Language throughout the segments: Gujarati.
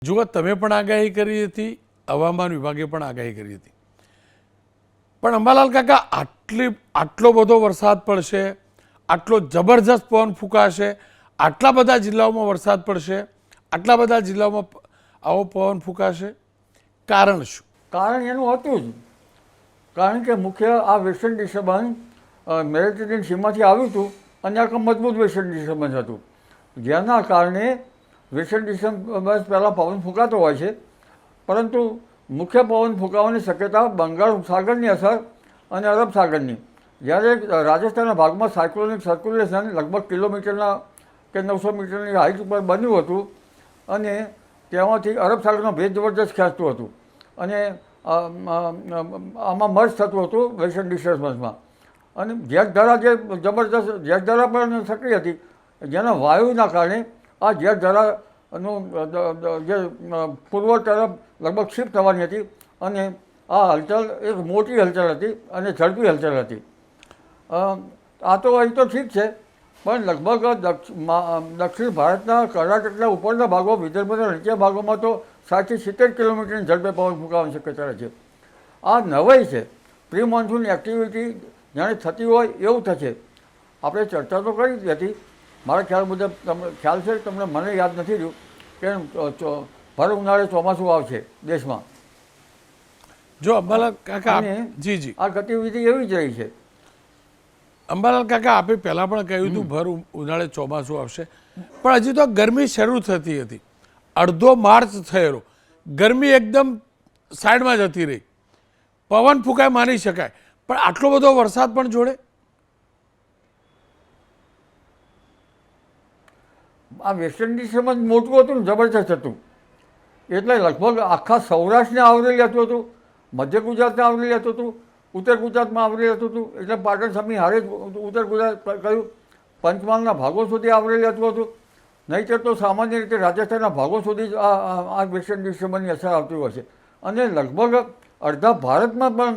જુઓ, તમે પણ આગાહી કરી હતી, હવામાન વિભાગે પણ આગાહી કરી હતી, પણ અંબાલાલ કાકા આટલો બધો વરસાદ પડશે, આટલો જબરજસ્ત પવન ફૂંકાશે, આટલા બધા જિલ્લાઓમાં વરસાદ પડશે, આટલા બધા જિલ્લાઓમાં આવો પવન ફૂંકાશે, કારણ શું? કારણ એનું હતું જ, કારણ કે મુખ્ય આ વેસ્ટર્ન ડિસ્ટર્બન્સ મેડિટેરિયન સીમાથી આવ્યું હતું અને આ મજબૂત વેસ્ટર્ન ડિસ્ટર્બન્સ હતું, જેના કારણે વેસ્ટર્ન ડિસ્ટર્બન્સ પહેલાં પવન ફૂંકાતો હોય છે, પરંતુ મુખ્ય પવન ફૂંકાવાની શક્યતા બંગાળ સાગરની અસર અને અરબ સાગરની. જ્યારે રાજસ્થાનના ભાગમાં સાયક્લોનિક સર્ક્યુલેશન લગભગ કિલોમીટરના કે 900 મીટરની હાઇટ ઉપર બન્યું હતું અને તેમાંથી અરબ સાગરનો ભેજ જબરદસ્ત ખેંચતું હતું અને આમાં મર્જ થતું હતું વેસ્ટર્ન ડિસ્ટર્બન્સમાં. અને જેઠધરા જે જબરદસ્ત જેઠધરા પણ સક્રિય હતી, જેના વાયુના કારણે આ જેઠધરાનું જે પૂર્વ તરફ લગભગ શિફ્ટ થવાની હતી અને આ હલચલ એક મોટી હલચલ હતી અને ઝડપી હલચલ હતી. આ તો અહીં તો ઠીક છે, પણ લગભગ દક્ષિણ ભારતના કર્ણાટકના ઉપરના ભાગો, વિદર્ભના નીચેના ભાગોમાં તો 60 થી 70 કિલોમીટરની ઝડપે પવન ફૂંકાવાની શક્યતા રહે છે. આ નવાઈ છે. પ્રી મોન્સૂન એક્ટિવિટી જાણે થતી હોય એવું થશે. આપણે ચર્ચા તો કરી જ હતી. મારા ખ્યાલ મુજબ ખ્યાલ છે, તમને મને યાદ નથી રહ્યું કે ભર ઉનાળે ચોમાસું આવશે દેશમાં. જો અંબાલાલ કાકા, જી જી, આ ગતિવિધિ એવી જ રહી છે. અંબાલાલ કાકા, આપે પહેલાં પણ કહ્યું હતું ભર ઉનાળે ચોમાસું આવશે, પણ હજી તો ગરમી શરૂ થતી હતી. અડધો માર્ચ થયેલો, ગરમી એકદમ સાઈડમાં જતી રહી, પવન ફૂંકાય માની શકાય, પણ આટલો બધો વરસાદ પણ જોડે. આ વેસ્ટર્ન ડિસ્ટર્બન્સ મોટું હતું ને જબરજસ્ત હતું, એટલે લગભગ આખા સૌરાષ્ટ્રને આવરી લેતું હતું, મધ્ય ગુજરાતને આવરી લેતું હતું, ઉત્તર ગુજરાતમાં આવરી લેતું હતું, એટલે પાટણ સમી હારે ઉત્તર ગુજરાત કહ્યું, પંચમહાલના ભાગો સુધી આવરી લેતું હતું. નહીંતર તો સામાન્ય રીતે રાજસ્થાનના ભાગો સુધી જ આ વેસ્ટર્ન ડિસ્ટર્બન્સની અસર આવતી હોય છે અને લગભગ અડધા ભારતમાં પણ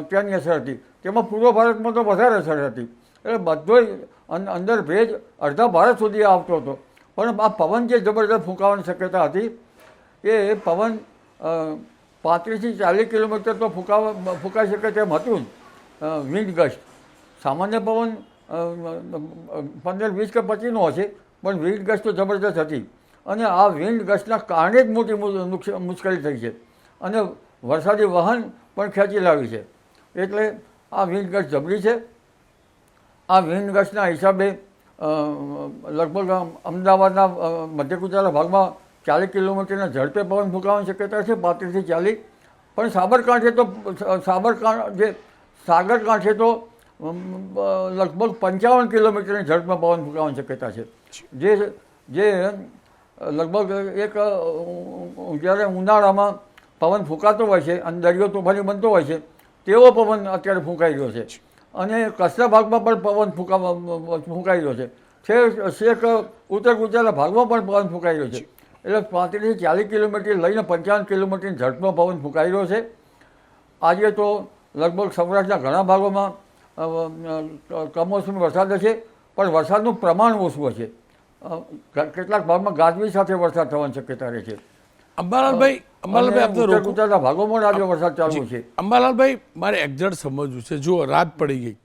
ત્યાંની અસર હતી. તેમાં પૂર્વ ભારતમાં તો વધારે અસર હતી. એટલે બધો અંદર ભેજ અડધા ભારત સુધી આવતો હતો, પણ આ પવન જે જબરદસ્ત ફૂંકાવાની શક્યતા હતી એ પવન 35 થી 40 કિલોમીટર તો ફૂંકાઈ શકે તેમ હતું જ. વિન્ડ ગસ્ટ સામાન્ય પવન 15, 20 કે 25 નો હશે, પણ વિન્ડ ગસ્ટ તો જબરદસ્ત હતી અને આ વિન્ડ ગસ્ટના કારણે જ મોટી મુશ્કેલી થઈ છે અને વરસાદી વહન પણ ખેંચી લાવી છે. એટલે આ વિન્ડ ગસ્ટ જબરી છે. આ વિન્ડ ગસ્ટના હિસાબે લગભગ અમદાવાદના મધ્ય ગુજરાતના ભાગમાં 40 કિલોમીટરના ઝડપે પવન ફૂંકાવાની શક્યતા છે, 35 થી 40. પણ સાગરકાંઠે તો લગભગ 55 કિલોમીટરની ઝડપમાં પવન ફૂંકાવાની શક્યતા છે, જે લગભગ એક જ્યારે ઉનાળામાં પવન ફૂંકાતો હોય છે અને દરિયો તોફાની બનતો હોય છે તેવો પવન અત્યારે ફૂંકાઈ રહ્યો છે અને કચ્છના ભાગમાં પણ પવન ફૂંકાઈ રહ્યો છે. છેક ઉત્તર ગુજરાતના ભાગમાં પણ પવન ફૂંકાઈ રહ્યો છે. એટલે 35 થી 40 કિલોમીટર લઈને 55 કિલોમીટરની ઝડપમાં પવન ફૂંકાઈ રહ્યો છે. આજે તો લગભગ સૌરાષ્ટ્રના ઘણા ભાગોમાં કમોસમી વરસાદ હશે, પણ વરસાદનું પ્રમાણ ઓછું હશે. કેટલાક ભાગમાં ગાજવીજ સાથે વરસાદ થવાની શક્યતા રહે છે. અંબાલાલભાઈ, ઉત્તર ગુજરાતના ભાગોમાં આજે વરસાદ ચાલુ છે. અંબાલાલભાઈ, મારે એક્ઝેક્ટ સમજવું છે. જુઓ, રાત પડી ગઈ,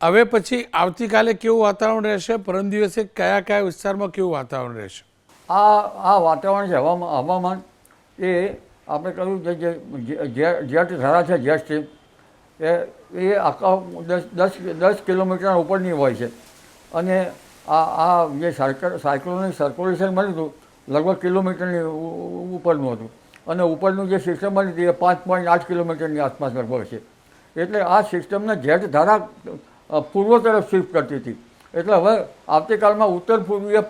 હવે પછી આવતીકાલે કેવું વાતાવરણ રહેશે, પરમ દિવસે કયા કયા વિસ્તારમાં કેવું વાતાવરણ રહેશે? આ વાતાવરણ છે, હવામાન એ આપણે કહ્યું કે જે જેટ ધરા છે, જેટ સ્ટ્રીમ એ આખા 10 કિલોમીટરના ઉપરની હોય છે અને આ જે સાયક્લોનિક સર્ક્યુલેશન બન્યું હતું લગભગ કિલોમીટરની ઉપરનું હતું અને ઉપરનું જે સિસ્ટમ બની હતી એ 5.8 કિલોમીટરની આસપાસ લગભગ છે. એટલે આ સિસ્ટમને જેટ ધારા પૂર્વ તરફ શિફ્ટ કરતી હતી. એટલે હવે આવતીકાલમાં ઉત્તર પૂર્વીય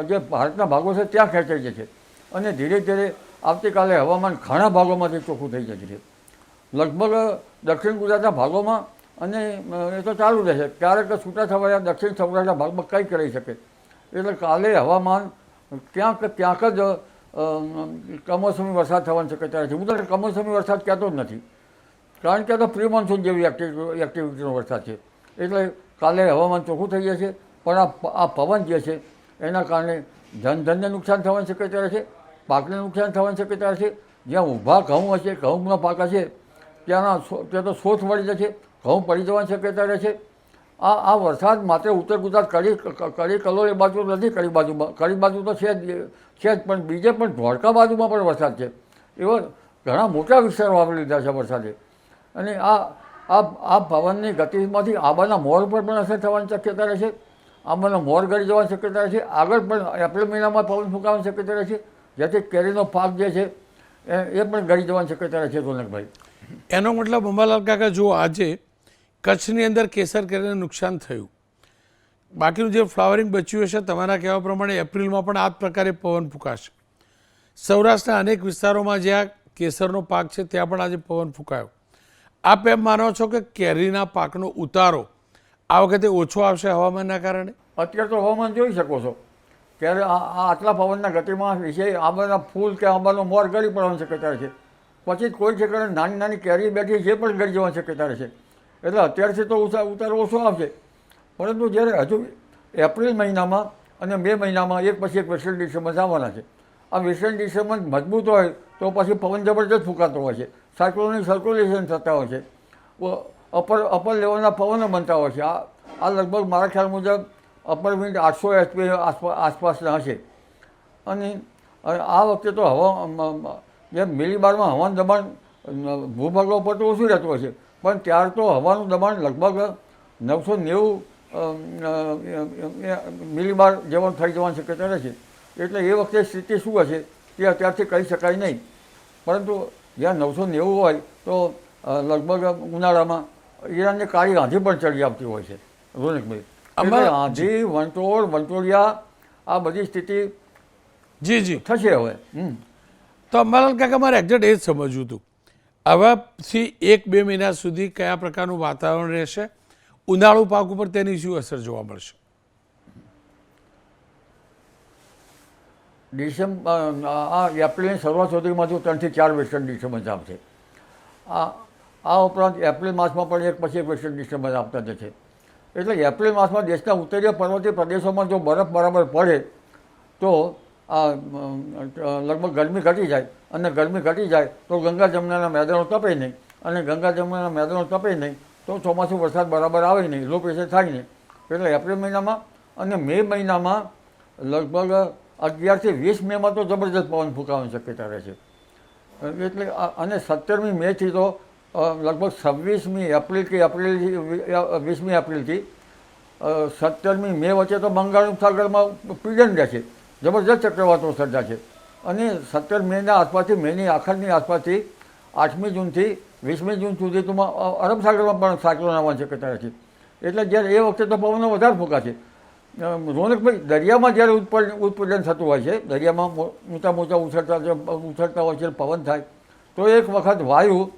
જે ભારતના ભાગો છે ત્યાં ખેંચાઈ જશે અને ધીરે ધીરે આવતીકાલે હવામાન ઘણા ભાગોમાંથી ચોખ્ખું થઈ જશે. લગભગ દક્ષિણ ગુજરાતના ભાગોમાં અને એ તો ચાલુ રહેશે. ક્યારેક છૂટાછવાયા દક્ષિણ સૌરાષ્ટ્રના ભાગમાં કંઈ કરી શકે. એટલે કાલે હવામાન ક્યાંક જ કમોસમી વરસાદ થવાની શક્યતા છે. હું તો કમોસમી વરસાદ કહેતો જ નથી, કારણ કે તો પ્રી મોન્સૂન જેવી એક્ટિવિટીનો વરસાદ છે. એટલે કાલે હવામાન ચોખ્ખું થઈ જશે, પણ આ પવન જે છે એના કારણે ધનને નુકસાન થવાની શક્યતા રહે છે પાકને નુકસાન થવાની શક્યતા છે. જ્યાં ઊભા ઘઉં હશે, ઘઉંનો પાક હશે, ત્યાં તો સોથ વળી જશે, ઘઉં પડી જવાની શક્યતા રહે છે. આ વરસાદ માત્ર ઉત્તર ગુજરાત કડી કલોલ એ બાજુ નથી, કડી બાજુ તો છે જ પણ બીજે પણ ધોળકા બાજુમાં પણ વરસાદ છે. એવા ઘણા મોટા વિસ્તારો આવરી લીધા છે વરસાદે. અને આ પવનની ગતિમાંથી આંબાના મોર પર પણ અસર થવાની શક્યતા રહે છે. આંબાનો મોર ગળી જવાની શક્યતા રહે છે. આગળ પણ એપ્રિલ મહિનામાં પવન ફૂંકાવાની શક્યતા રહે છે, જેથી કેરીનો પાક જે છે એ પણ ગળી જવાની શક્યતા રહે છે. રોનકભાઈ, એનો મતલબ અંબાલાલ કાકા, જો આજે કચ્છની અંદર કેસર કેરીને નુકસાન થયું, બાકીનું જે ફ્લાવરિંગ બચ્યું હશે, તમારા કહેવા પ્રમાણે એપ્રિલમાં પણ આ જ પ્રકારે પવન ફૂંકાશે. સૌરાષ્ટ્રના અનેક વિસ્તારોમાં જ્યાં કેસરનો પાક છે ત્યાં પણ આજે પવન ફૂંકાયો. આપ એમ માનો છો કે કેરીના પાકનો ઉતારો આ વખતે ઓછો આવશે હવામાનના કારણે? અત્યારે તો હવામાન જોઈ શકો છો, ત્યારે આ આટલા પવનના ગતિમાં વિશે આંબાના ફૂલ કે આંબાનો મોર ગળી પડવાની શક્યતા છે. પછી કોઈ ઠેકાણે નાની નાની કેરી બેઠી જે પણ ગળી જવાની શક્યતા રહેશે. એટલે અત્યારથી તો ઉતારો ઓછો આવશે. પરંતુ જ્યારે હજુ એપ્રિલ મહિનામાં અને મે મહિનામાં એક પછી એક વેસ્ટર્ન ડિસ્ટર્બન્સ આવવાના છે. આ વેસ્ટર્ન ડિસ્ટર્બન્સ મજબૂત હોય તો પછી પવન જબરદસ્ત ફૂંકાતો હોય છે, સાયક્લોનિક સર્ક્યુલેશન થતા હોય છે, અપર લેવલના પવનો બનતા હોય છે. આ લગભગ મારા ખ્યાલ મુજબ અપર વિન્ડ 800 HP આસપાસના હશે. અને આ વખતે તો જેમ મિલીબારમાં હવાનું દબાણ ભૂભાગો પર તો ઓછું રહેતું હોય છે, પણ ત્યાર તો હવાનું દબાણ લગભગ 990 મિલીબાર જેવો થઈ જવાની શક્યતા રહે છે. એટલે એ વખતે સ્થિતિ શું હશે તે અત્યારથી કહી શકાય નહીં. પરંતુ જ્યાં 990 હોય તો લગભગ ઉનાળામાં ઈરાનની કાળી આંધી પણ ચડી આવતી હોય છે. રોનકભાઈ, એટલે આંધી, વંટોળિયા આ બધી સ્થિતિ જી થશે હવે. તો અંબાલાલ કાકા, મારે એક્ઝેક્ટ એ જ સમજવું હતું, હવેથી 1-2 મહિના સુધી કયા પ્રકારનું વાતાવરણ રહેશે, ઉનાળુ પાક ઉપર તેની શું અસર જોવા મળશે? એપ્રિલની શરૂઆત સુધીમાં જો 3 થી 4 વેસ્ટર્ન ડિસ્ટર્બન્સ આવશે. આ ઉપરાંત એપ્રિલ માસમાં પણ એક પછી એક વેસ્ટર્ન ડિસ્ટર્બન્સ આવતા જશે. એટલે એપ્રિલ માસમાં દેશના ઉત્તરીય પર્વતીય પ્રદેશોમાં જો બરફ બરાબર પડે તો લગભગ ગરમી ઘટી જાય, અને ગરમી ઘટી જાય તો ગંગા જમનાના મેદાનો તપે નહીં, અને ગંગા જમનાના મેદાનો તપે નહીં તો ચોમાસું વરસાદ બરાબર આવે નહીં, લો પ્રેશર થાય નહીં. એટલે એપ્રિલ મહિનામાં અને મે મહિનામાં લગભગ 11 થી 20 મેમાં તો જબરદસ્ત પવન ફૂંકાવાની શક્યતા રહે છે. એટલે અને 17મી મેથી તો લગભગ 26મી એપ્રિલ કે 20મી એપ્રિલથી 17મી મે વચ્ચે તો બંગાળ ઉપસાગરમાં પીડન રહે છે, જબરદસ્ત ચક્રવાતો સર્જાશે. અને 17 મેના આસપાસથી, મેની આખરની આસપાસથી 8મી જૂનથી 20મી જૂન સુધી તો અરબ સાગરમાં પણ સાયક્લોન આવવાની શક્યતા રહે છે. એટલે જ્યારે એ વખતે તો પવનો વધારે ફૂંકાશે. રોનકભાઈ, દરિયામાં જ્યારે ઉત્પીડન થતું હોય છે, દરિયામાં મોટા ઉછળતા હોય છે, પવન થાય તો એક વખત વાયુ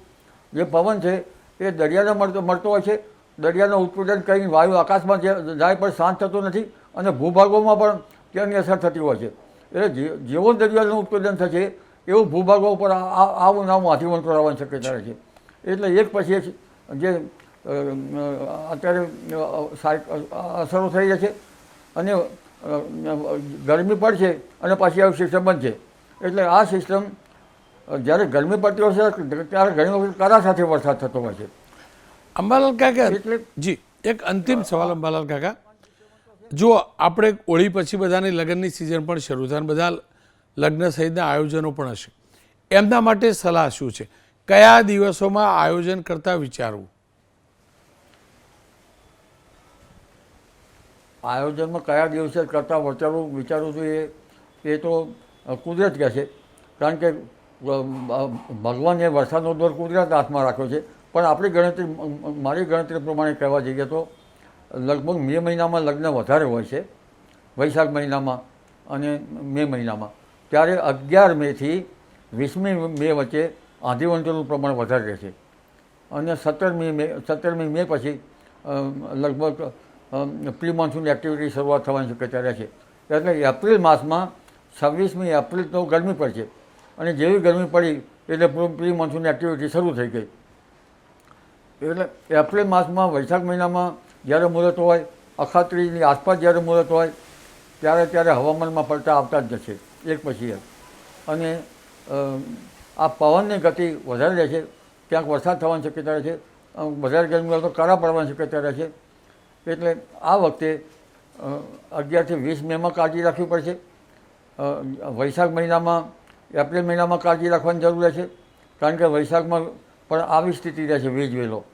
જે પવન છે એ દરિયાને મળતો હોય છે. દરિયાનું ઉત્પીડન કરીને વાયુ આકાશમાં જાય પણ શાંત થતો નથી, અને ભૂભાગોમાં પણ તેની અસર થતી હોય છે. એટલે જેવો દરિયાનું ઉત્પીડન થશે એવું ભૂભાગો ઉપર આવું નાવું હાથી વંટોળ આવવાની શક્યતા રહે છે. એટલે એક પછી એક જે અત્યારે અસરો થઈ જશે, અને ગરમી પડશે અને પાછી આવી સિસ્ટમ બનશે. એટલે આ સિસ્ટમ જ્યારે ગરમી પડતી હોય છે ત્યારે ઘણી વખત કરા સાથે વરસાદ થતો હોય છે. અંબાલાલ કાકા, જી એક અંતિમ સવાલ અંબાલાલ કાકા, જો આપણે હોળી પછી બધાની લગ્નની સિઝન પણ શરૂ થાય, બધા લગ્ન સહિતના આયોજનો પણ હશે, એમના માટે સલાહ શું છે? કયા દિવસોમાં આયોજન કરતા વિચારવું? આયોજનમાં કયા દિવસે કરતાં વિચારવું જોઈએ એ તો કુદરત કહે છે. કારણ કે ભગવાને વરસાદનો દોર કુદરત હાથમાં રાખ્યો છે. પણ આપણી ગણતરી, મારી ગણતરી પ્રમાણે કહેવા જઈએ તો લગભગ મે મહિનામાં લગ્ન વધારે હોય છે, વૈશાખ મહિનામાં અને મે મહિનામાં. ત્યારે 11 મેથી 20મી મે વચ્ચે આંધી વંટોળનું પ્રમાણ વધારે રહેશે. અને 17મી મે પછી લગભગ પ્રી મોન્સૂન એક્ટિવિટી શરૂઆત થવાની શક્યતા રહે છે. એટલે એપ્રિલ માસમાં 26મી એપ્રિલ તો ગરમી પડશે, અને જેવી ગરમી પડી એટલે પ્રી મોન્સૂન એક્ટિવિટી શરૂ થઈ ગઈ. એટલે એપ્રિલ માસમાં, વૈશાખ મહિનામાં જ્યારે મુહૂર્ત હોય, અખાત્રીજની આસપાસ જ્યારે મુહૂર્ત હોય ત્યારે હવામાનમાં પલટા આવતા જ જશે એક પછી એક. અને આ પવનની ગતિ વધારે રહે છે, ક્યાંક વરસાદ થવાની શક્યતા રહે છે, વધારે ગરમી હોય તો કરા પડવાની શક્યતા રહે છે. એટલે આ વખતે 11 થી 20 મેમાં કાળજી રાખવી પડશે. વૈશાખ મહિનામાં, એપ્રિલ મહિનામાં કાળજી રાખવાની જરૂર રહે છે, કારણ કે વૈશાખમાં પણ આવી સ્થિતિ રહે છે, વીજ વેલો.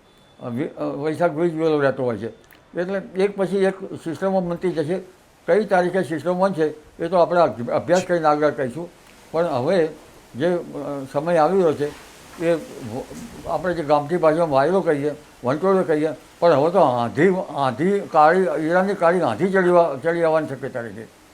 વૈશાખ વીજ વેલો રહેતો હોય છે. એટલે એક પછી એક સિસ્ટમો બનતી જશે. કઈ તારીખે સિસ્ટમ બનશે એ તો આપણે અભ્યાસ કરીને આગળ કહીશું. પણ હવે જે સમય આવી રહ્યો છે એ આપણે જે ગામઠી ભાષામાં વાયરો કહીએ, વંટોળો કહીએ, પણ હવે તો આંધી કાળી ઈરાનની કાળી આંધી ચડી આવવાની શક્યતા રહે છે.